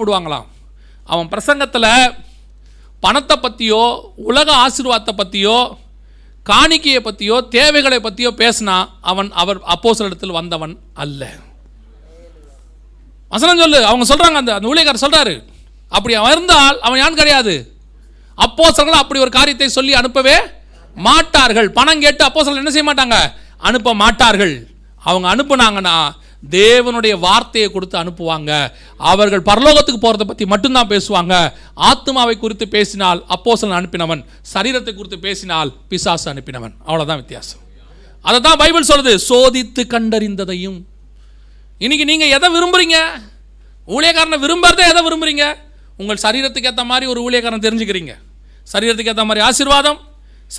விடுவாங்களாம். அவன் பிரசங்கத்தில் பணத்தை பற்றியோ உலக ஆசீர்வாதத்தை பற்றியோ காணிக்கையை பற்றியோ தேவைகளை பற்றியோ பேசினா அவர் அப்போஸ்தலரிடத்தில் வந்தவன் அல்ல. வசனம் சொல்லு. அவங்க சொல்கிறாங்க, அந்த ஊழியக்காரர் சொல்கிறாரு, அப்படி அவன் இருந்தால் அவன் யான் கிடையாது. அப்போஸ்தலர்கள் அப்படி ஒரு காரியத்தை சொல்லி அனுப்பவே மாட்டார்கள். பணம் கேட்டு அப்போஸ்தலர்கள் என்ன செய்ய மாட்டாங்க? அனுப்ப மாட்டார்கள். அவங்க அனுப்புனாங்கன்னா தேவனுடைய வார்த்தையை கொடுத்து அனுப்புவாங்க. அவர்கள் பரலோகத்துக்கு போகிறத பற்றி மட்டும்தான் பேசுவாங்க. ஆத்மாவை குறித்து பேசினால் அப்போஸ்தலன் அனுப்பினவன், சரீரத்தை குறித்து பேசினால் பிசாசு அனுப்பினவன். அவ்வளோதான் வித்தியாசம். அதை தான் பைபிள் சொல்லுது, சோதித்து கண்டறிந்ததையும். இன்னைக்கு நீங்கள் எதை விரும்புகிறீங்க? ஊழியக்காரனை விரும்புறதே எதை விரும்புகிறீங்க? உங்கள் சரீரத்துக்கு ஏற்ற மாதிரி ஒரு ஊழியக்காரன் தெரிஞ்சுக்கிறீங்க. சரீரத்துக்கு ஏற்ற மாதிரி ஆசீர்வாதம்,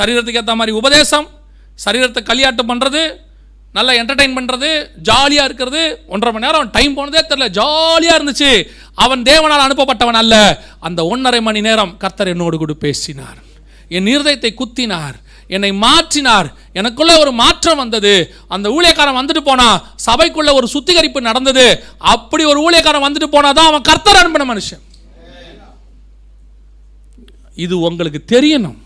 சரீரத்துக்கு ஏற்ற மாதிரி உபதேசம், சரீரத்தை களியாட்டம் பண்ணுறது, நல்லா என்டர்டெயின் பண்ணுறது, ஜாலியாக இருக்கிறது. 1.5 மணி நேரம் டைம் போனதே தெரியல, ஜாலியாக இருந்துச்சு. அவன் தேவனால் அனுப்பப்பட்டவன் அல்ல. அந்த 1.5 மணி நேரம் கர்த்தர் என்னோடு கூட பேசினார், என் இருதயத்தை குத்தினார், என்னை மாற்றினார், எனக்குள்ள ஒரு மாற்றம் வந்தது. அந்த ஊழியக்காரன் வந்துட்டு போனா சபைக்குள்ள ஒரு சுத்திகரிப்பு நடந்தது. அப்படி ஒரு ஊழியக்காரன் வந்துட்டு போனாதான் அவன் கர்த்தர் அனுப்பின மனுஷன். இது உங்களுக்கு தெரியணும்.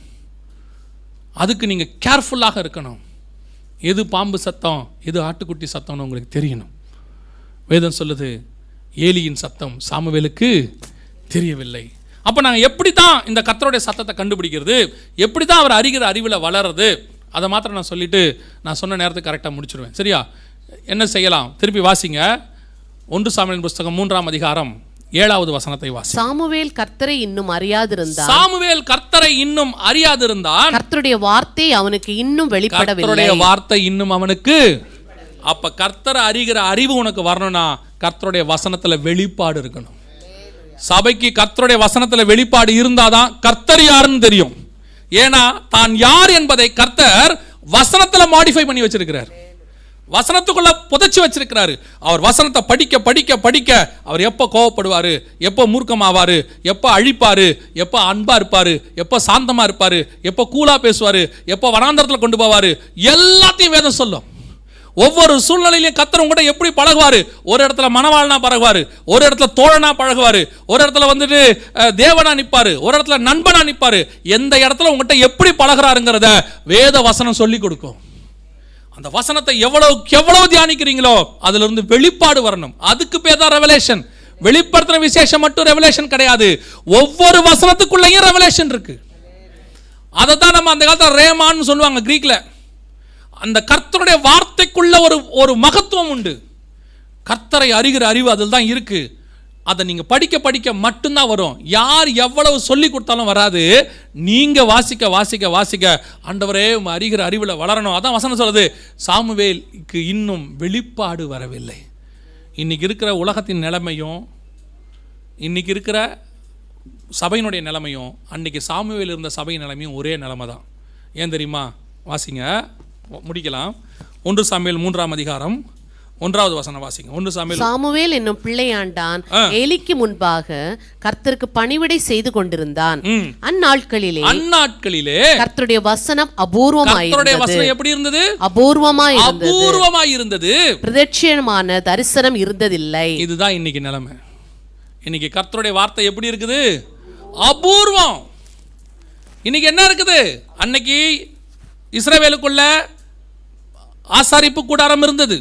அதுக்கு நீங்க கேர்ஃபுல்லாக இருக்கணும். எது பாம்பு சத்தம், எது ஆட்டுக்குட்டி சத்தம்னு உங்களுக்கு தெரியணும். வேதம் சொல்லுது, ஏலியின் சத்தம் சாமுவேலுக்கு தெரியவில்லை. அப்போ நாங்கள் எப்படி தான் இந்த கர்த்தருடைய சத்தத்தை கண்டுபிடிக்கிறது, எப்படி தான் அவர் அறிகிற அறிவில் வளருது, அதை மாத்திரம் நான் சொல்லிவிட்டு நான் சொன்ன நேரத்துக்கு கரெக்டாக முடிச்சிடுவேன். சரியா? என்ன செய்யலாம்? திருப்பி வாசிங்க. 1 சாமுவேல் புஸ்தகம் 3ஆம் அதிகாரம் 7வது வசனத்தை வாசி. சாமுவேல் கர்த்தரை இன்னும் அறியாதிருந்தான். சாமுவேல் கர்த்தரை இன்னும் அறியாதிருந்தான். கர்த்தருடைய வார்த்தை அவனுக்கு இன்னும் வெளிப்படவில்லை. கர்த்தருடைய வார்த்தை இன்னும் அவனுக்கு. அப்ப கர்த்தரை அறிகிற அறிவு உனக்கு வரணும்னா கர்த்தருடைய வசனத்துல வெளிப்பாடு இருக்கணும். சபைக்கு கர்த்தருடைய வசனத்துல வெளிப்பாடு இருந்தாதான் கர்த்தர் யாருன்னு தெரியும். ஏன்னா தான் யார் என்பதை கர்த்தர் வசனத்துல மாடிஃபை பண்ணி வச்சிருக்கிறார், வசனத்துக்குள்ள புதைச்சி வச்சிருக்கிறாரு. அவர் வசனத்தை படிக்க படிக்க படிக்க அவர் எப்போ கோவப்படுவாரு, எப்போ மூர்க்கமாவாரு, எப்போ அழிப்பாரு, எப்போ அன்பா இருப்பாரு, எப்போ சாந்தமா இருப்பாரு, எப்போ கூலா பேசுவாரு, எப்போ வனாந்தரத்தில் கொண்டு போவாரு, எல்லாத்தையும் வேதம் சொல்லும். ஒவ்வொரு சூழ்நிலையிலையும் கர்த்தர் உங்கள்கிட்ட எப்படி பழகுவாரு. ஒரு இடத்துல மனவாளனா பழகுவாரு, ஒரு இடத்துல தோழனா பழகுவாரு, ஒரு இடத்துல வந்துட்டு தேவனா நிற்பாரு, ஒரு இடத்துல நண்பனா நிற்பாரு. எந்த இடத்துல உங்கள்கிட்ட எப்படி பழகுறாருங்கிறத வேத வசனம் சொல்லி கொடுக்கும். அந்த வசனத்தை எவ்வளவு தியானிக்கிறீங்களோ அதுல இருந்து வெளிப்பாடு வரணும். அதுக்கு பேர் தான் ரெவலேஷன். வெளிப்படுத்துற விசேஷம் மட்டும் ரெவலேஷன் கிடையாது, ஒவ்வொரு வசனத்துக்குள்ளேயும் ரெவலேஷன் இருக்கு. அதை தான் நம்ம அந்த காலத்தில் ரேமான்னு சொல்லுவாங்க கிரீக்ல. அந்த கர்த்தருடைய வார்த்தைக்குள்ள ஒரு மகத்துவம் உண்டு. கர்த்தரை அறிகிற அறிவு அதில் தான் இருக்கு. அதை நீங்க படிக்க படிக்க மட்டும்தான் வரும். யார் எவ்வளவு சொல்லி கொடுத்தாலும் வராது. நீங்க வாசிக்க வாசிக்க வாசிக்க ஆண்டவரே அறிகிற அறிவில் வளரணும். அதான் வசனம் சொல்லுது, சாமுவேலுக்கு இன்னும் வெளிப்பாடு வரவில்லை. இன்னைக்கு இருக்கிற உலகத்தின் நிலைமையும் இன்னைக்கு இருக்கிற சபையினுடைய நிலைமையும் அன்னைக்கு சாமுவேல் இருந்த சபையின் நிலைமையும் ஒரே நிலைமை தான். ஏன் தெரியுமா? வாசிங்க, முடிக்கலாம். 1 சாமுவேல் 3ஆம் அதிகாரம் 1வது வசனம் வாசிங்க. 1 சாமுவேல். சாமுவேல் என்னும் பிள்ளையாண்டான் ஏலிக்கு முன்பாக கர்த்தருக்கு பணிவிடை செய்து கொண்டிருந்தான். அந்நாட்களிலே கர்த்தருடைய வசனம் அபூர்வமாய் இருந்தது. கர்த்தருடைய வசனம் எப்படி இருந்தது? அபூர்வமாய் இருந்தது. பிரத்யட்சமான தரிசனம் இருந்ததில்லை. இதுதான் இன்னைக்கு நிலைமை. இன்னைக்கு கர்த்தருடைய வார்த்தை எப்படி இருக்குது? அபூர்வம். இன்னைக்கு என்ன இருக்குது? அன்னைக்கு இஸ்ரவேலுக்குள்ள ஆசாரிப்பு கூடாரம் இருந்தது,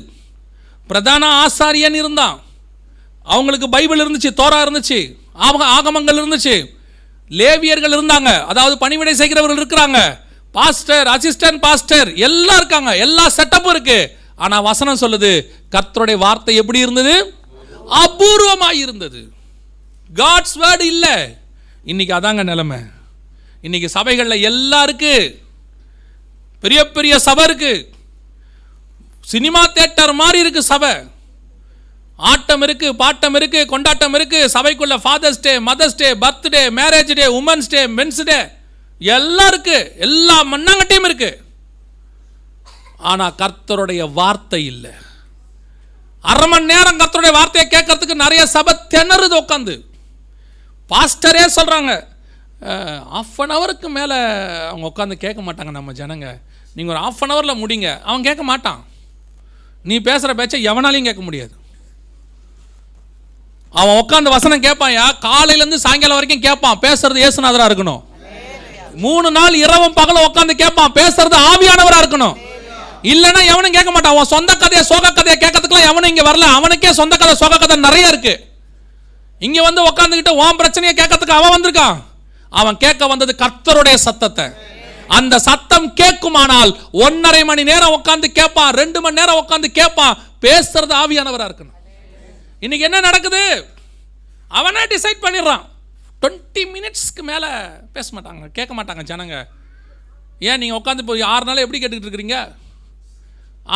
பிரதான ஆசாரியன் இருந்தான், அவங்களுக்கு பைபிள் இருந்துச்சு, தோரா இருந்துச்சு, ஆகமங்கள் இருந்துச்சு, லேவியர்கள் இருந்தாங்க, அதாவது பணிவிடை செய்கிறவர்கள் இருக்கிறாங்க, பாஸ்டர், அசிஸ்டன்ட் பாஸ்டர் எல்லாம் இருக்காங்க, எல்லா செட்டப்பும் இருக்கு. ஆனா வசனம் சொல்லுது கர்த்தருடைய வார்த்தை எப்படி இருந்தது? அபூர்வமாய் இருந்தது. காட்ஸ் வேர்ட் இல்ல. இன்னைக்கு அதாங்க நிலைமை. இன்னைக்கு சபைகள்ல எல்லாம் இருக்கு, பெரிய பெரிய சபை இருக்கு, சினிமா தியேட்டர் மாதிரி இருக்கு சபை. ஆட்டம் இருக்கு, பாட்டம் இருக்கு, கொண்டாட்டம் இருக்கு. சபைக்குள்ள father's day, mother's day, birthday, marriage day, women's day, men's day எல்லாம் இருக்கு, எல்லா மண்ணாங்கட்டையும் இருக்கு. ஆனா கர்த்தருடைய வார்த்தை இல்லை. 1/2 மணி நேரம் கர்த்தருடைய வார்த்தையை கேட்கறதுக்கு நிறைய சபை திணறுது உட்காந்து. பாஸ்டரே சொல்றாங்க, 1/2 ஹவருக்கு மேலே அவங்க உட்காந்து கேட்க மாட்டாங்க நம்ம ஜனங்க. நீங்கள் ஒரு 1/2 ஹவரில் முடிங்க. அவன் கேட்க மாட்டான். நீ பேசுகிற பேச்சை எவனாலையும் கேட்க முடியாது. அவன் உட்காந்து வசனம் கேட்பான்யா, காலையிலேருந்து சாயங்காலம் வரைக்கும் கேட்பான். பேசுறது இயேசுநாதரா இருக்கணும். 3 நாள் இரவும் பகலும் உட்காந்து கேட்பான். பேசுறது ஆவியானவரா இருக்கணும். இல்லைன்னா எவனும் கேட்க மாட்டான். அவன் சொந்த கதையை சோக கதையை கேட்கறதுக்குலாம் எவனும் இங்க வரல. அவனுக்கே சொந்த கதை சோக கதை நிறைய இருக்கு. இங்க வந்து உட்காந்துக்கிட்டு உன் பிரச்சனையை கேட்கறதுக்கு அவன் வந்திருக்கான். அவன் கேட்க வந்தது கர்த்தருடைய சத்தத்தை. அந்த சத்தம் கேட்குமானால் 1.5 மணி நேரம் உட்காந்து கேட்பான், 2 மணி நேரம் உட்காந்து கேட்பான். பேசுறது ஆவியானவரா இருக்கணும். இன்னைக்கு என்ன நடக்குது? அவனே டிசைட் பண்ணிடுறான். 20 மினிட்ஸ்க்கு மேல பேச மாட்டாங்க, கேட்க மாட்டாங்க ஜனங்க. ஏன் நீங்க உட்காந்து போய் 6 நாளா எப்படி கேட்டுக்கிட்டு இருக்கிறீங்க?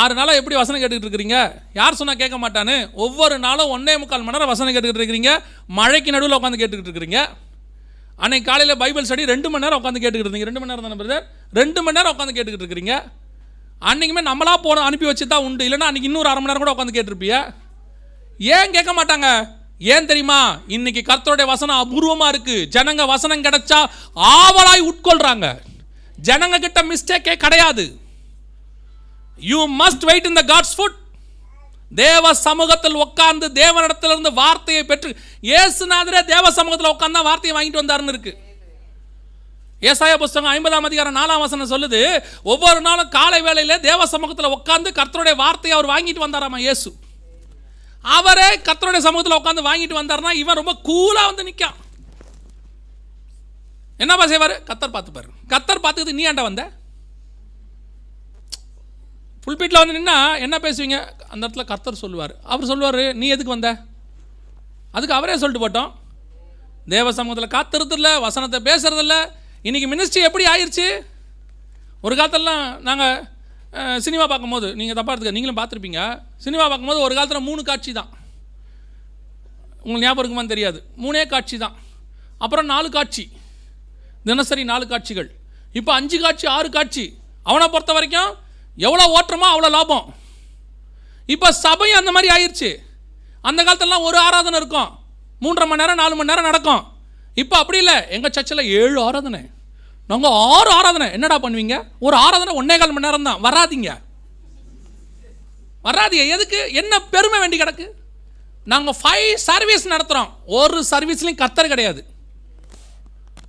6 நாளா எப்படி வசனம் கேட்டுக்கிட்டு இருக்கிறீங்க? யார் சொன்னா கேட்க மாட்டான்னு? ஒவ்வொரு நாளும் 1.25 மணி நேரம் வசனம் கேட்டுக்கிட்டு இருக்கிறீங்க. மழைக்கு நடுவில் உட்காந்து கேட்டுக்கிட்டு இருக்கிறீங்க. அன்னைக்கு காலையில் பைபிள் ஸ்டடி 2 மணி நேரம் உட்காந்து கேட்டுக்கிட்டு இருந்தீங்க. 2 மணி நேரம் தானே பிரதர்? 2 மணி நேரம் உட்காந்து கேட்டுக்கிட்டு இருக்கிறீங்க. அன்னைக்குமே நம்மளா போன அனுப்பி வச்சு தான் உண்டு. இல்லைன்னா அன்னைக்கு இன்னொரு 1/2 மணி நேரம் கூட உட்காந்து கேட்டிருப்பிய. ஏன் கேட்க மாட்டாங்க? ஏன் தெரியுமா? இன்னைக்கு கர்த்தருடைய வசனம் அபூர்வமா இருக்கு. ஜனங்க வசனம் கிடைச்சா ஆவலாய் உட்கொள்றாங்க. ஜனங்க கிட்ட மிஸ்டேக்கே கிடையாது. You must wait in the God's foot. தேவ சமூகத்தில் உட்கார்ந்து தேவனிடத்திலிருந்து வார்த்தையை பெற்று, இயேசுநாதரே தேவ சமூகத்தில் உட்கார்ந்தா வார்த்தையை வாங்கிட்டு வந்தாருன்னு இருக்கு. ஏசாயா புஸ்தகம் 50ஆம் அதிகாரம் 4ஆம் வசனம் சொல்லுது, ஒவ்வொரு நாளும் காலை வேளையில தேவ சமூகத்தில் உட்கார்ந்து கர்த்தருடைய வார்த்தையை அவர் வாங்கிட்டு வந்தாராமா. இயேசு அவரே கர்த்தருடைய சமூகத்தில் உட்கார்ந்து வாங்கிட்டு வந்தாருன்னா இவன் ரொம்ப கூலா வந்து நிற்கான். என்னப்பா செய்வாரு? கர்த்தர் பார்த்துப்பாரு. கர்த்தர் பார்த்துக்கிட்டு நீ ஏன்டா வந்த? புல்பீட்டில் வந்து நின்னா என்ன பேசுவீங்க? அந்த இடத்துல கர்த்தர் சொல்லுவார். அவர் சொல்லுவார், நீ எதுக்கு வந்த? அதுக்கு அவரே சொல்லிட்டு போட்டோம். தேவ சமூகத்தில் காத்திருதில்ல, வசனத்தை பேசுறதில்ல. இன்றைக்கி மினிஸ்ட்ரி எப்படி ஆயிடுச்சு? ஒரு காலத்திலலாம் நாங்கள் சினிமா பார்க்கும்போது, நீங்கள் தப்பாக எடுத்துக்க, நீங்களும் பார்த்துருப்பீங்க. சினிமா பார்க்கும்போது ஒரு காலத்தில் 3 காட்சி தான். உங்களுக்கு ஞாபகம் இருக்குமான்னு தெரியாது. 3 காட்சி தான். அப்புறம் 4 காட்சி, தினசரி 4 காட்சிகள். இப்போ 5 காட்சி 6 காட்சி. அவனை பொறுத்த வரைக்கும் எவ்வளோ ஓட்டுறமோ அவ்வளோ லாபம். இப்போ சபையும் அந்த மாதிரி ஆயிடுச்சு. அந்த காலத்திலலாம் ஒரு ஆராதனை இருக்கும், 3.5 மணி நேரம் 4 மணி நேரம் நடக்கும். இப்போ அப்படி இல்லை. எங்கள் சர்ச்சில் 7 ஆராதனை, நாங்கள் 6 ஆராதனை. என்னடா பண்ணுவீங்க? ஒரு ஆராதனை 1.25 மணி நேரம் தான். வராதிங்க. எதுக்கு? என்ன பெருமை வேண்டி கிடக்கு? நாங்கள் 5 சர்வீஸ் நடத்துகிறோம். ஒரு சர்வீஸ்லையும் கர்த்தர் கிடையாது.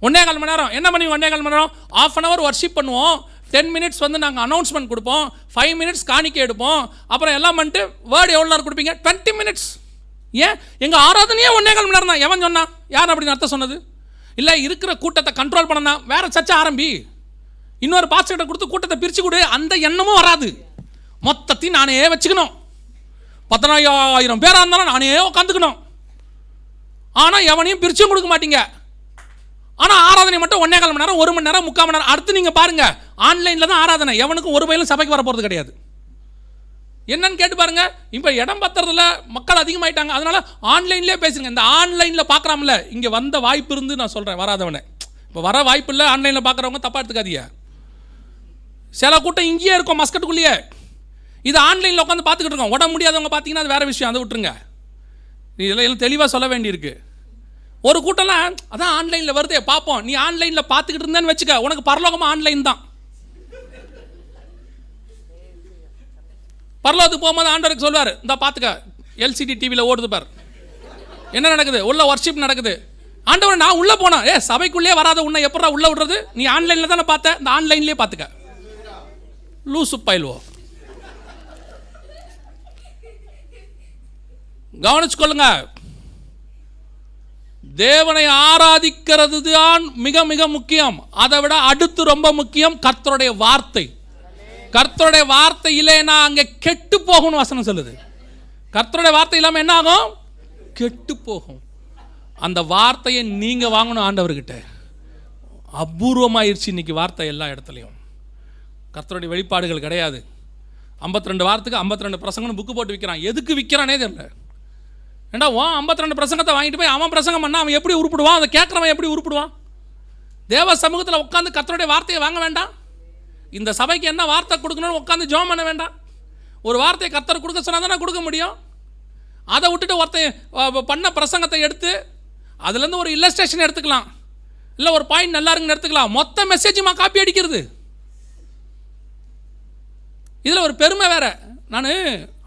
1.25 மணி நேரம் என்ன பண்ணுவீங்க? 1.25 மணி நேரம் ½ அன் ஹவர் வர்ஷிப் பண்ணுவோம். 10 மினிட்ஸ் வந்து நாங்கள் அனௌன்ஸ்மெண்ட் கொடுப்போம். 5 மினிட்ஸ் காணிக்கை எடுப்போம். அப்புறம் எல்லாம் பண்ணிட்டு வேர்டு எவ்வளோ நேரம் கொடுப்பீங்க? 20 மினிட்ஸ். ஏன் எங்கள் ஆராதனையே 1.25 மணி நேரம் தான். எவன் சொன்னா? யார் அப்படி நடத்த சொன்னது? இல்லை, இருக்கிற கூட்டத்தை கண்ட்ரோல் பண்ணனா வேற சர்ச்சை ஆரம்பி, இன்னொரு பாஸ்டர்கிட்ட கொடுத்து கூட்டத்தை பிரித்து கொடு. அந்த எண்ணமும் வராது. மொத்தத்தையும் நானே வச்சுக்கணும். 15,000 பேராக இருந்தாலும் நானே உட்காந்துக்கணும். ஆனால் எவனையும் பிரிச்சும் கொடுக்க மாட்டீங்க. ஆனால் ஆராதனை மட்டும் 1.25 மணி நேரம், 1 மணி நேரம், 3/4 மணி நேரம். அடுத்து நீங்கள் பாருங்கள், ஆன்லைனில் தான் ஆராதனை. எவனுக்கும் ஒரு பயிலும் சபைக்கு வர போகிறது கிடையாது. என்னன்னு கேட்டு பாருங்க. இப்போ இடம் பத்துறதுல மக்கள் அதிகமாயிட்டாங்க. அதனால ஆன்லைன்லேயே பேசுங்க. இந்த ஆன்லைனில் பார்க்குறாமல, இங்கே வந்த வாய்ப்பு இருந்து நான் சொல்கிறேன், வராதவனை. இப்போ வர வாய்ப்பு இல்லை. ஆன்லைனில் பார்க்குறவங்க தப்பாக எடுத்துக்காதீங்க. சில கூட்டம் இங்கேயே இருக்கும், மஸ்கட்டுக்குள்ளேயே. இது ஆன்லைனில் உட்காந்து பார்த்துக்கிட்டு இருக்கோம். உடம்பு முடியாதவங்க பார்த்தீங்கன்னா அது வேறு விஷயம், அதை விட்டுருங்க. இதெல்லாம் தெளிவாக சொல்ல வேண்டியிருக்கு. ஒரு கூட்டம்லாம் அதான் ஆன்லைனில் வருதே பார்ப்போம். நீ ஆன்லைனில் பார்த்துக்கிட்டு இருந்தேன்னு வச்சுக்க, உனக்கு பரலோகமாக ஆன்லைன் தான். பரலோகத்துக்கு போகும்போது ஆண்டவருக்கு சொல்வார், இந்த பார்த்துக்க, எல்சிடி டிவியில் ஓடுது பார், என்ன நடக்குது, உள்ள வர்ஷிப் நடக்குது. ஆண்டவர், நான் உள்ளே போனேன். சபைக்குள்ளே வராத உன்னை எப்படா உள்ளே விடுறது? நீ ஆன்லைனில் தானே பார்த்த, இந்த ஆன்லைன்லேயே பார்த்துக்க. லூசு பயில்வோ. கவனிச்சுக்கொள்ளுங்க. தேவனை ஆராதிக்கிறது தான் மிக மிக முக்கியம். அதை விட அடுத்து ரொம்ப முக்கியம் கர்த்தருடைய வார்த்தை. கர்த்தருடைய வார்த்தை இல்லைன்னா அங்கே கெட்டு போகும்னு வசனம் சொல்லுது. கர்த்தருடைய வார்த்தை இல்லாமல் என்ன ஆகும்? கெட்டு போகும். அந்த வார்த்தையை நீங்கள் வாங்கணும் ஆண்டவர்கிட்ட. அபூர்வமாயிருச்சு இன்னைக்கு வார்த்தை எல்லா இடத்துலையும். கர்த்தருடைய வெளிப்பாடுகள் கிடையாது. 52 வாரத்துக்கு 52 பிரசங்கம்னு புக்கு போட்டு விற்கிறான். எதுக்கு விற்கிறானே தெரியல. ஏண்டா 52 பிரசங்கத்தை வாங்கிட்டு போய் அவன் பிரசங்கம் பண்ணா அவன் எப்படி உருப்பிடுவான்? அதை கேட்குறவன் எப்படி உருப்பிடுவான்? தேவ சமூகத்தில் உட்காந்து கர்த்தருடைய வார்த்தையை வாங்க வேண்டாம்? இந்த சபைக்கு என்ன வார்த்தை கொடுக்கணும்னு உட்காந்து ஜெபம் பண்ண வேண்டாம்? ஒரு வார்த்தையை கர்த்தர் கொடுக்க சொன்னால் தானே கொடுக்க முடியும். அதை விட்டுட்டு ஒருத்தன் பண்ண பிரசங்கத்தை எடுத்து அதுலேருந்து ஒரு இல்லஸ்ட்ரேஷன் எடுத்துக்கலாம், இல்லை ஒரு பாயிண்ட் நல்லா இருக்குன்னு எடுத்துக்கலாம். மொத்த மெசேஜுமா காப்பி அடிக்கிறது. இதில் ஒரு பெருமை வேற. நான்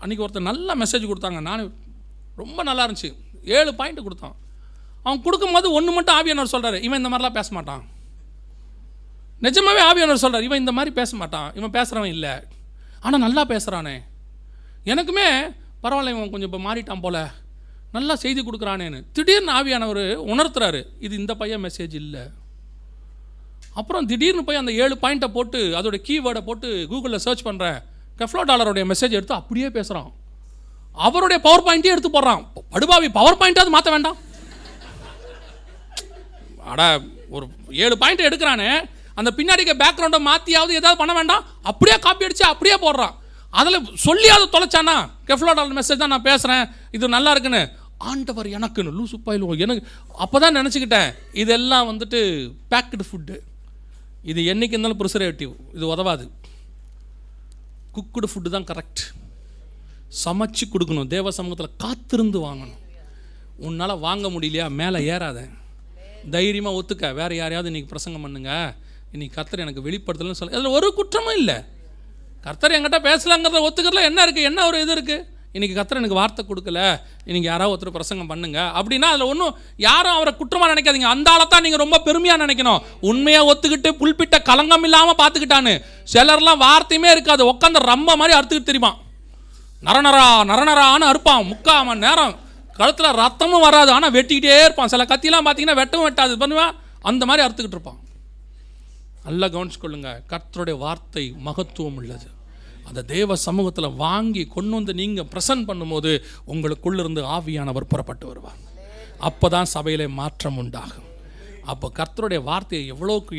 அன்றைக்கி ஒருத்தர் நல்ல மெசேஜ் கொடுத்தாங்க. நான் ரொம்ப நல்லா இருந்துச்சு. 7 பாயிண்ட் கொடுத்தான். அவன் கொடுக்கும்போது ஒன்று மட்டும் ஆவியானவர் சொல்கிறாரு, இவன் இந்த மாதிரிலாம் பேச மாட்டான். நிஜமாவே ஆவியானவர் சொல்கிறார், இவன் இந்த மாதிரி பேச மாட்டான், இவன் பேசுகிறவன் இல்லை, ஆனால் நல்லா பேசுகிறானே, எனக்குமே பரவாயில்ல, இவன் கொஞ்சம் இப்போ மாறிட்டான் போல, நல்லா செய்தி கொடுக்குறானேன்னு திடீர்னு ஆவியானவர் உணர்த்துறாரு, இது இந்த பையன் மெசேஜ் இல்லை. அப்புறம் திடீர்னு போய் அந்த 7 பாயிண்ட்டை போட்டு அதோட கீவேர்டை போட்டு கூகுளில் சர்ச் பண்ணுறேன், கெஃப்லோ டாலருடைய மெசேஜ் எடுத்து அப்படியே பேசுகிறான். அவருடைய பவர் பாயிண்ட்டே எடுத்து போடுறான். படுபாவி, பவர் பாயிண்ட்டாவது மாற்ற வேண்டாம். அடா, ஒரு 7 பாயிண்ட் எடுக்கிறானே, அந்த பின்னாடிக்க பேக்ரவுண்டை மாற்றியாவது ஏதாவது பண்ண வேண்டாம், அப்படியே காப்பி அடித்து அப்படியே போடுறான். அதில் சொல்லியாவது தொலைச்சானா, கெஃப்லோ டாலர் மெசேஜ் தான் நான் பேசுகிறேன், இது நல்லா இருக்குன்னு. ஆண்டவர் எனக்குன்னு லூசு பாயிலும் எனக்கு அப்போ தான் நினச்சிக்கிட்டேன், இதெல்லாம் வந்துட்டு பேக்டு ஃபுட்டு, இது என்றைக்கு இருந்தாலும் ப்ரிசர்வேட்டிவ், இது உதவாது. குக்குடு ஃபுட்டு தான் கரெக்ட். சமைச்சு கொடுக்கணும், தேவ சமூகத்தில் காத்திருந்து வாங்கணும். உன்னால் வாங்க முடியலையா, மேலே ஏறாத, தைரியமாக ஒத்துக்க, வேறு யாரையாவது இன்றைக்கி பிரசங்கம் பண்ணுங்க, இன்றைக்கி கர்த்தர் எனக்கு வெளிப்படுத்தலன்னு சொல்ல, அதில் ஒரு குற்றமும் இல்லை. கர்த்தர் என்கிட்ட பேசலாங்கிறத ஒத்துக்கிறதுல என்ன இருக்குது, என்ன ஒரு இது இருக்குது. இன்றைக்கி கர்த்தர் எனக்கு வார்த்தை கொடுக்கல, இன்றைக்கி யாராவது ஒருத்தர் பிரசங்கம் பண்ணுங்க அப்படின்னா அதில் ஒன்றும் யாரும் அவரை குற்றமாக நினைக்காதீங்க. அந்த ஆளத்தான் நீங்கள் ரொம்ப பெருமையாக நினைக்கணும். உண்மையாக ஒத்துக்கிட்டு புல்பிட்ட கலங்கம் இல்லாமல் பார்த்துக்கிட்டான்னு. சிலர்லாம் வார்த்தையுமே இருக்காது, உட்காந்து ரம்ப மாதிரி அறுத்துக்கிட்டு தெரியுமா, நரநரா நரநரான்னு அறுப்பான், 3/4 மணி நேரம், கழுத்தில் ரத்தமும் வராது, ஆனால் வெட்டிக்கிட்டே இருப்பான். சில கத்திலாம் பார்த்தீங்கன்னா வெட்டவும் வெட்டாது, பண்ணுவேன், அந்த மாதிரி அறுத்துக்கிட்டு இருப்பான். நல்லா கவனிச்சுக்கொள்ளுங்க, கர்த்தருடைய வார்த்தை மகத்துவம் உள்ளது. அந்த தேவ சமூகத்தில் வாங்கி கொண்டு வந்து நீங்கள் ப்ரெசன்ட் பண்ணும்போது உங்களுக்குள்ளிருந்து ஆவியானவர் புறப்பட்டு வருவார். அப்போ தான் சபையிலே மாற்றம் உண்டாகும். அப்போ கர்த்தருடைய வார்த்தையை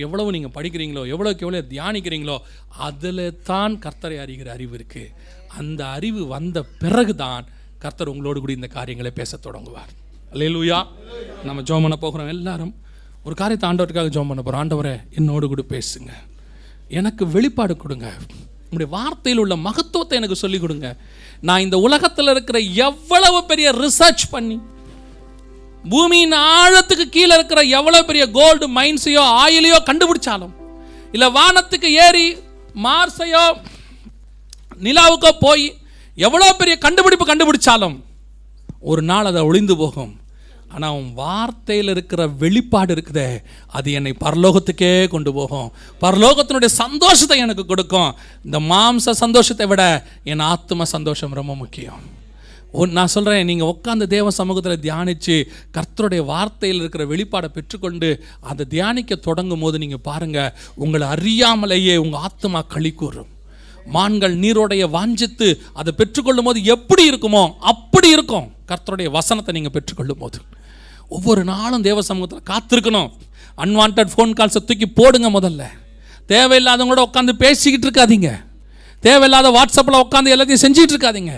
எவ்வளவு நீங்கள் படிக்கிறீங்களோ, எவ்வளோக்கு எவ்வளோ தியானிக்கிறீங்களோ, அதில் தான் கர்த்தரை அறிகிற அறிவு இருக்குது. அந்த அறிவு வந்த பிறகு தான் கர்த்தர் உங்களோடு கூட இந்த காரியங்களை பேச தொடங்குவார். அல்லேலூயா. நம்ம ஜெபம் பண்ண போகிறோம். எல்லாரும் ஒரு காரியத்தை ஆண்டவருக்காக ஜெபம் பண்ண போகிறோம். ஆண்டவரே, என்னோடு கூட பேசுங்க, எனக்கு வெளிப்பாடு கொடுங்க, உங்களுடைய வார்த்தையில் உள்ள மகத்துவத்தை எனக்கு சொல்லிக் கொடுங்க. நான் இந்த உலகத்தில் இருக்கிற எவ்வளவு பெரிய ரிசர்ச் பண்ணி, பூமியின் ஆழத்துக்கு கீழே இருக்கிற எவ்வளவு பெரிய கோல்டு மைன்ஸையோ ஆயிலையோ கண்டுபிடிச்சாலும், இல்லை வானத்துக்கு ஏறி மார்ஸையோ நிலாவுக்கோ போய் எவ்வளோ பெரிய கண்டுபிடிப்பு கண்டுபிடிச்சாலும் ஒரு நாள் அதை ஒளிந்து போகும். ஆனால் உன் வார்த்தையில் இருக்கிற வெளிப்பாடு இருக்குதே, அது என்னை பரலோகத்துக்கே கொண்டு போகும், பரலோகத்தினுடைய சந்தோஷத்தை எனக்கு கொடுக்கும். இந்த மாம்ச சந்தோஷத்தை விட என் ஆத்ம சந்தோஷம் ரொம்ப முக்கியம். நான் சொல்கிறேன், நீங்கள் உட்காந்து தேவ சமூகத்தில் தியானித்து கர்த்தருடைய வார்த்தையில் இருக்கிற வெளிப்பாடை பெற்றுக்கொண்டு அதை தியானிக்க தொடங்கும் போது நீங்கள் பாருங்கள், உங்களை அறியாமலேயே உங்கள் ஆத்மா களி கூறும். மான்கள் நீரோடைய வாஞ்சித்து அதை பெற்றுக்கொள்ளும் போது எப்படி இருக்குமோ அப்படி இருக்கும் கர்த்தருடைய வசனத்தை நீங்கள் பெற்றுக்கொள்ளும் போது. ஒவ்வொரு நாளும் தேவ சமூகத்தில் காத்திருக்கணும். அன்வான்ட் ஃபோன் கால்ஸை தூக்கி போடுங்க. முதல்ல தேவையில்லாதவங்களோட உட்காந்து பேசிக்கிட்டு இருக்காதீங்க. தேவையில்லாத வாட்ஸ்அப்பில் உட்காந்து எல்லாத்தையும் செஞ்சிட்டு இருக்காதீங்க.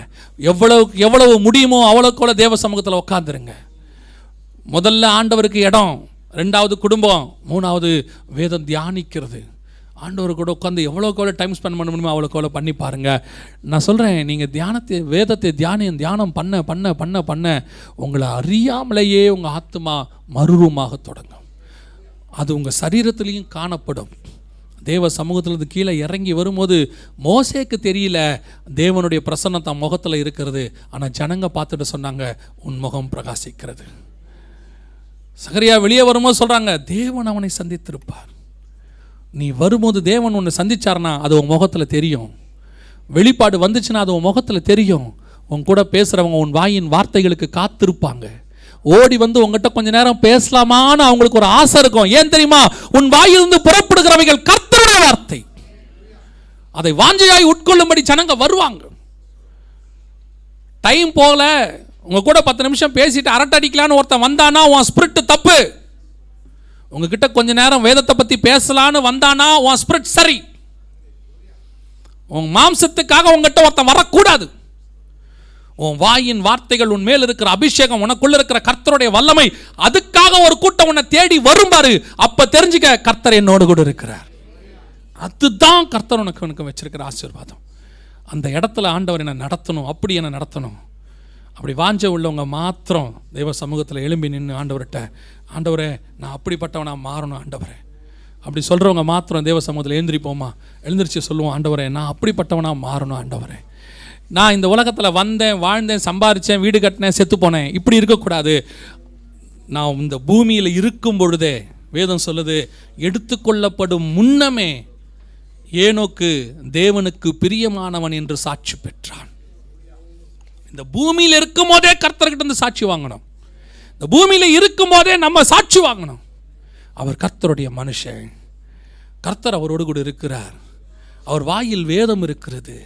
எவ்வளவு முடியுமோ அவ்வளோக்குள்ள தேவ சமூகத்தில் உட்காந்துருங்க. முதல்ல ஆண்டவருக்கு இடம், 2வது குடும்பம், 3வது வேதம் தியானிக்கிறது. ஆண்டவர் கூட உட்காந்து எவ்வளோக்கு டைம் ஸ்பெண்ட் பண்ண முடியுமோ அவ்வளோக்கு பண்ணி பாருங்கள். நான் சொல்கிறேன், நீங்கள் வேதத்தை தியானம் பண்ண பண்ண பண்ண பண்ண உங்களை அறியாமலேயே உங்கள் ஆத்மா மறுரூபமாக தொடங்கும். அது உங்கள் சரீரத்துலேயும் காணப்படும். தேவ சமூகத்திலிருந்து கீழே இறங்கி வரும்போது மோசேக்கு தெரியல தேவனுடைய பிரசன்னம் தன் முகத்தில் இருக்கிறது. ஆனால் ஜனங்க பார்த்துட்டு சொன்னாங்க, உன் முகம் பிரகாசிக்கிறது. சகரியா வெளியே வரும்போது சொல்கிறாங்க, தேவன் அவனை சந்தித்திருப்பார். நீ வரும்போது தேவன் உன்னை சந்திச்சார்னா அது உன் முகத்தில் தெரியும். வெளிப்பாடு வந்துச்சுன்னா அது உன் முகத்தில் தெரியும். உன் கூட பேசுகிறவங்க உன் வாயின் வார்த்தைகளுக்கு காத்திருப்பாங்க. ஓடி வந்து உங்ககிட்ட கொஞ்ச நேரம் பேசலாமான்னு அவங்களுக்கு ஒரு ஆசை இருக்கும். ஏன் தெரியுமா? உன் வாயிலிருந்து புறப்படுகிறவைகள் கர்த்தருடைய வார்த்தை. அதை வாஞ்சையாய் உட்கொள்ளும்படி ஜனங்க வருவாங்க. டைம் போகல, உங்க கூட 10 நிமிஷம் பேசிட்டு அரட்டை அடிக்கலான்னு ஒருத்தன் வந்தானா உன் ஸ்பிரிட் தப்பு. உங்ககிட்ட கொஞ்ச நேரம் வேதத்தை பற்றி பேசலான்னு வந்தானா உன் ஸ்பிரிட் சரி. உன் மாம்சத்துக்காக உங்ககிட்ட ஒருத்தன் வரக்கூடாது. உன் வாயின் வார்த்தைகள், உன் மேல் இருக்கிற அபிஷேகம், உனக்குள்ள இருக்கிற கர்த்தருடைய வல்லமை, அதுக்காக ஒரு கூட்டம் உன்னை தேடி வரும் பாரு. அப்ப தெரிஞ்சுக்க, கர்த்தர் என்னோடு கூட இருக்கிறார். அதுதான் கர்த்தர் உனக்கு வச்சிருக்கிற ஆசீர்வாதம். அந்த இடத்துல ஆண்டவர் என்ன நடத்தணும், அப்படி என்ன நடத்தணும். அப்படி வாஞ்ச உள்ளவங்க மாத்திரம் தெய்வ சமூகத்தில் எழும்பி நின்று ஆண்டவர்கிட்ட, ஆண்டவரே நான் அப்படிப்பட்டவனா மாறணும் ஆண்டவரே. அப்படி சொல்கிறவங்க மாத்திரம் தேவ சமூகத்தில் எழுந்திரிப்போமா, எழுந்திரிச்சு சொல்லுவோம், ஆண்டவரே நான் அப்படிப்பட்டவனா மாறணும் ஆண்டவரே. நான் இந்த உலகத்தில் வந்தேன், வாழ்ந்தேன், சம்பாரித்தேன், வீடு கட்டினேன், செத்து போனேன், இப்படி இருக்கக்கூடாது. நான் இந்த பூமியில் இருக்கும் பொழுதே வேதம் சொல்லுது, எடுத்துக்கொள்ளப்படும் முன்னமே ஏனோக்கு தேவனுக்கு பிரியமானவன் என்று சாட்சி பெற்றான். இந்த பூமியில் இருக்கும் போதே கர்த்தர்கிட்ட இருந்து சாட்சி வாங்கணும். இந்த பூமியில் இருக்கும் போதே நம்ம சாட்சி வாங்கணும். அவர் கர்த்தருடைய மனுஷன், கர்த்தர் அவரோடு கூட இருக்கிறார், அவர் வாயில் வேதம் இருக்கிறது,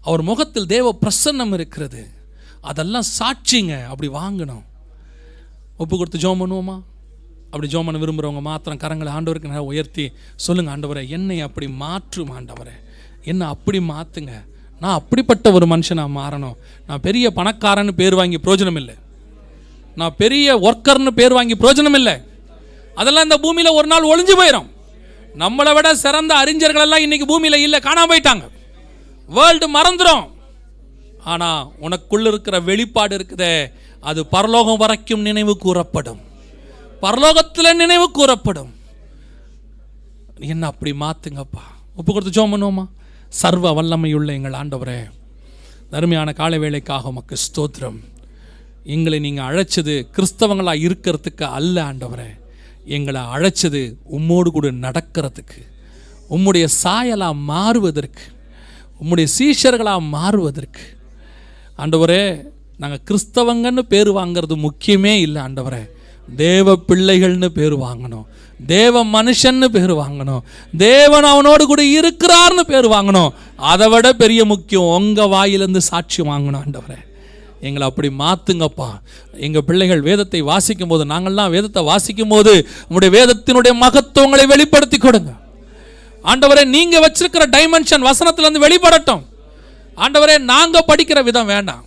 அவர் முகத்தில் தேவ பிரசன்னம் இருக்கிறது. அதெல்லாம் சாட்சிங்க. அப்படி வாங்கணும். ஒப்பு கொடுத்து ஜெபம் பண்ணுவோமா? அப்படி ஜெபம் பண்ண விரும்புகிறவங்க மாத்திரம் கரங்களை ஆண்டவருக்கு நேரம் உயர்த்தி சொல்லுங்கள், ஆண்டவரே என்னை அப்படி மாற்றும், ஆண்டவரே என்னை அப்படி மாற்றுங்க, நான் அப்படிப்பட்ட ஒரு மனுஷனாக மாறணும். நான் பெரிய பணக்காரன்னு பேர் வாங்கி பிரயோஜனம் இல்லை, நான் பெரிய ஒர்க்கர்னு பேர் வாங்கி பிரயோஜனம் இல்லை. அதெல்லாம் இந்த பூமியில் ஒரு நாள் ஒளிஞ்சு போயிடும். நம்மளை விட சிறந்த அறிஞர்கள் எல்லாம் இன்னைக்கு பூமியில் இல்லை, காணாம போயிட்டாங்க. வேர்ல்டு மறந்துடும். ஆனால் உனக்குள்ள இருக்கிற வெளிப்பாடு இருக்குதே, அது பரலோகம் வரைக்கும் நினைவு கூறப்படும், பரலோகத்தில் நினைவு கூறப்படும். என்ன அப்படி மாத்துங்கப்பா. ஒப்பு கொடுத்து ஜெபம் பண்ணுவோமா? சர்வ வல்லமையுள்ள எங்கள் ஆண்டவரே, அருமையான காலை வேளைக்காக உமக்கு ஸ்தோத்திரம். எங்களை நீங்கள் அழைச்சது கிறிஸ்தவங்களாக இருக்கிறதுக்கு அல்ல ஆண்டவரே, எங்களை அழைச்சது உம்மோடு கூட நடக்கிறதுக்கு, உம்முடைய சாயலாக மாறுவதற்கு, உம்முடைய சீஷர்களாக மாறுவதற்கு. ஆண்டவரே, நாங்கள் கிறிஸ்தவங்கன்னு பேர் வாங்கிறது முக்கியமே இல்லை ஆண்டவரே, தேவ பிள்ளைகள்னு பேர் வாங்கணும், தேவ மனுஷன்னு பேர் வாங்கணும், தேவன் அவனோடு கூட இருக்கிறார்னு பேர் வாங்கணும். அதை விட பெரிய முக்கியம் உங்கள் வாயிலிருந்து சாட்சி வாங்கணும். ஆண்டவரே எங்களை அப்படி மாற்றுங்கப்பா. எங்கள் பிள்ளைகள் வேதத்தை வாசிக்கும் போது, நாங்கள்லாம் வேதத்தை வாசிக்கும் போது உங்களுடைய வேதத்தினுடைய மகத்துவங்களை வெளிப்படுத்தி கொடுங்க ஆண்டவரே. நீங்கள் வச்சிருக்கிற டைமென்ஷன் வசனத்திலேருந்து வெளிப்படட்டும் ஆண்டவரே. நாங்கள் படிக்கிற விதம் வேண்டாம்,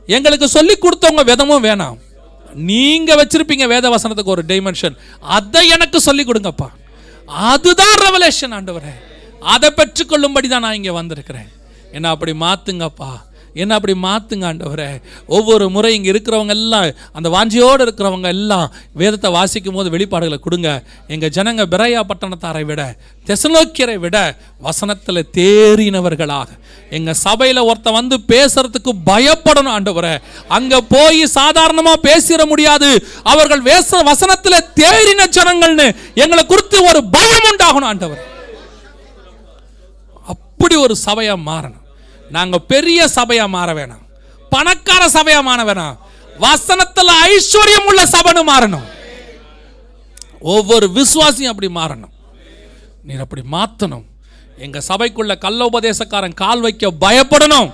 எங்களுக்கு சொல்லி கொடுத்தவங்க விதமும் வேணாம். நீங்கள் வச்சிருப்பீங்க வேத வசனத்துக்கு ஒரு டைமென்ஷன், அதை எனக்கு சொல்லி கொடுங்கப்பா. அதுதான் ரெவலேஷன் ஆண்டவரே. அதை பெற்றுக்கொள்ளும்படி தான் நான் இங்கே வந்திருக்கிறேன். என்ன அப்படி மாற்றுங்கப்பா, என்ன அப்படி மாற்றுங்க ஆண்டவரே. ஒவ்வொரு முறை இங்கே இருக்கிறவங்க எல்லாம், அந்த வாஞ்சியோடு இருக்கிறவங்க எல்லாம் வேதத்தை வாசிக்கும் போது வெளிப்பாடுகளை கொடுங்க. எங்கள் ஜனங்க பெரையா பட்டணத்தாரை விட, தெசலோக்கியரை விட வசனத்தில் தேறினவர்களாக, எங்கள் சபையில் ஒருத்த வந்து பேசுறதுக்கு பயப்படணும் ஆண்டவரே. அங்கே போய் சாதாரணமாக பேசிட முடியாது, அவர்கள் வசனத்தில் தேறின ஜனங்கள்னு எங்களை குறித்து ஒரு பயம் உண்டாகணும் ஆண்டவரே. அப்படி ஒரு சபையா மாறணும். நாங்க பெரிய சபையா மாற வேணாம், பணக்கார சபையா மாற வேணாம், வசனத்துல ஐஸ்வர்யம் உள்ள சபைன்னு மாறணும். ஒவ்வொரு விசுவாசியும் அப்படி மாறணும். நீர் அப்படி மாத்தணும். எங்க சபைக்குள்ள கள்ள உபதேசக்காரன் கால் வைக்க பயப்படணும்.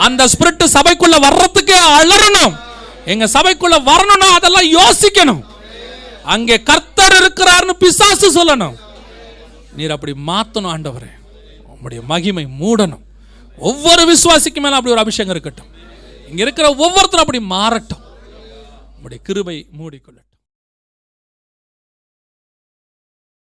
அந்த ஸ்பிரிட் சபைக்குள்ள வர்றதுக்கே அலறணும். எங்க சபைக்குள்ள வரணும்னா அதெல்லாம் யோசிக்கணும். அங்கே கர்த்தர் இருக்கிறார்னு பிசாசு சொல்லணும். நீர் அப்படி மாத்தணும் ஆண்டவரே. உம்முடைய மகிமை மூடணும். ஒவ்வொரு விசுவாசிக்கு மேல அப்படி ஒரு அபிஷேகம் இருக்கட்டும். இங்க இருக்கிற ஒவ்வொருத்தரும் அப்படி மாறட்டும். உம்முடைய கிருபை மூடிக்கொள்ளட்டும்.